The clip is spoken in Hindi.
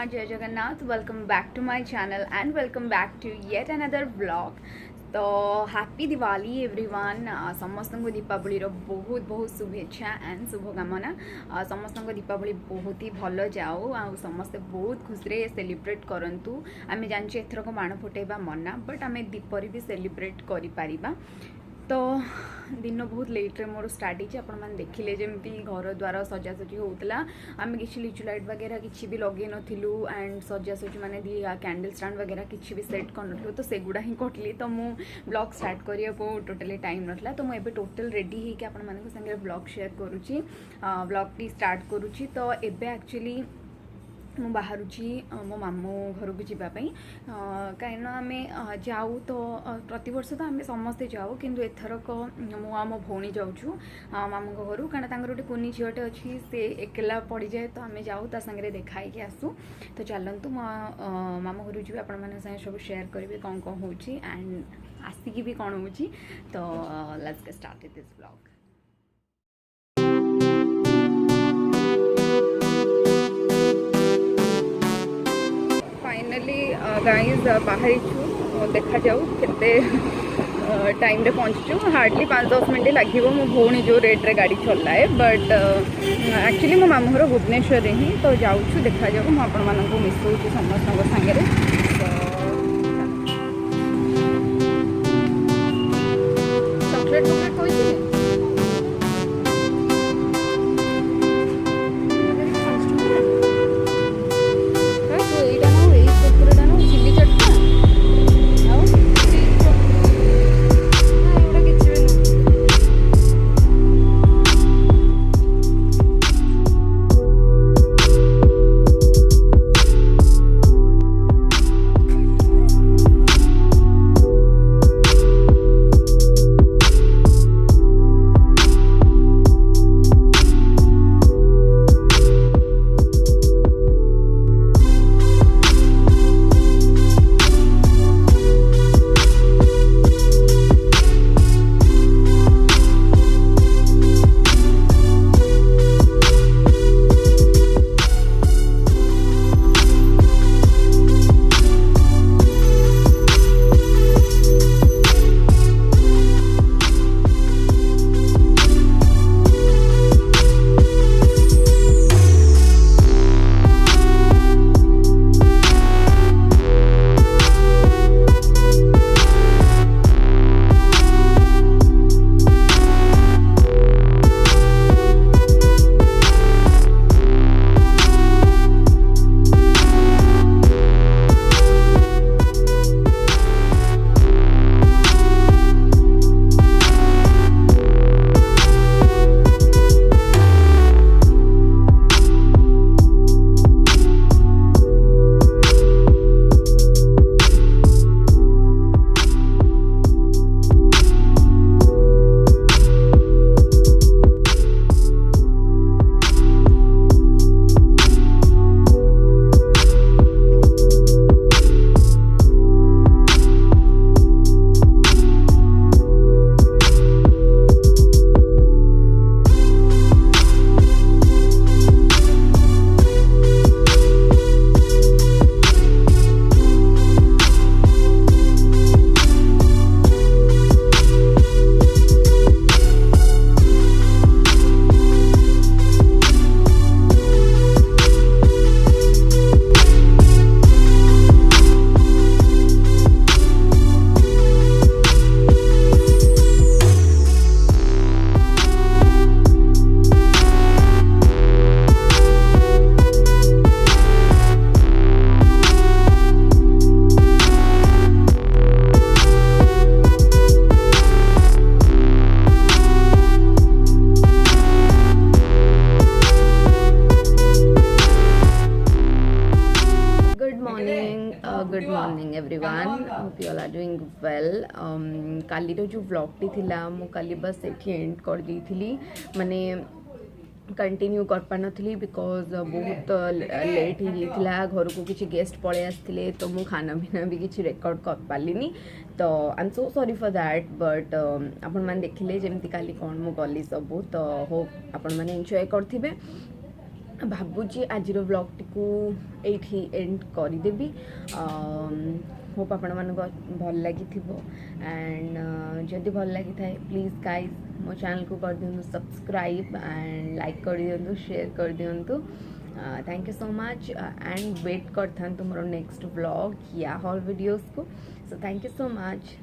नमस्कार, जय Jagannath. Welcome back to my channel and welcome back to yet another vlog. तो हैप्पी दिवाली एवरीवन। समस्त को दीपावली बहुत बहुत शुभेच्छा एंड शुभकामना। समस्त दीपावली बहुत ही भल जाओ आ समस्ते बहुत खुशी सेलिब्रेट करंतु। आमे जानचे एथरक बाण फुटेबा मना, बट आमे दीपरी भी सेलिब्रेट करि पारिबा। तो दिन बहुत लेट्रे मोर स्टार्ट होती आपण मैंने देखिले जमी घर द्वार सजासजी होता। आम कि लिचु लाइट वगैरह किसी भी लगे नु एंड सजासजी मैंने दी कैंडल स्टैंड वगैरह किसी भी सेट कर तो सेगुड़ा ही कटली। तो मु ब्लॉग स्टार्ट करने को टोटली टाइम नाला। तो मुझे टोटल रेडी होकर आपण मान संगे ब्लॉग शेयर करुँची, ब्लॉग टी स्टार्ट करुँची। तो एबे एक्चुअली मु बाहरुची मो मामू घर को जावाई कहीं आम जाऊ। तो प्रति वर्ष तो आम समस्ते जाऊ, किंतु एथरक मु आम भौणी जाऊँ मामू घर, कारण गोटे कुनी झीटे अच्छी से एकला पड़ जाए। तो आम जाऊ ता संगे देखाई आसू। तो चलतु मामू घर जी आपण मान सब शेयर करेंगे कौन कौन हो एंड आसिकी भी कौन हो। तो let's get start this vlog. Finally guys बाहरी छु, देखा जाऊ केते टाइम रे पहुँचु। हार्डली 5-10 मिनट लगे मो भौणी जो रेट रे गाड़ी चला है, बट एक्चुअली मो मामू घर भुवनेश्वर ही। तो जाऊँ देखा जाऊ मुझे आपण मानक मिसऊँ समस्त सागर। चॉकलेट वॉकलेट कोई good morning everyone, hope you all are doing well. काली रो जो व्लॉग थिला मु काली बस एठी एंड कर दी थी, माने कंटिन्यू कर पा नी बिकॉज बहुत लेट हो जाता। घर को किसी गेस्ट पड़े आसते तो मु खाना पीना भी किसी रेकर्ड कर पारिनी। तो I am so sorry for that, but आपण मैंने देखिले जमती काली कौन मु गली सब। तो होप आपण मैंने एंजॉय करथिबे भावुची आज व्लॉग टी एठी एंड करदेवी होप आपण मन भल लगी एंड जदि भल लगी थाए प्लीज गाइस मो चैनल को कर दिंतु सब्सक्राइब एंड लाइक कर दिंतु शेयर कर दिंतु thank you so much and wait कर था मोर नेक्स्ट व्लॉग या हॉल वीडियोस को so thank you so much.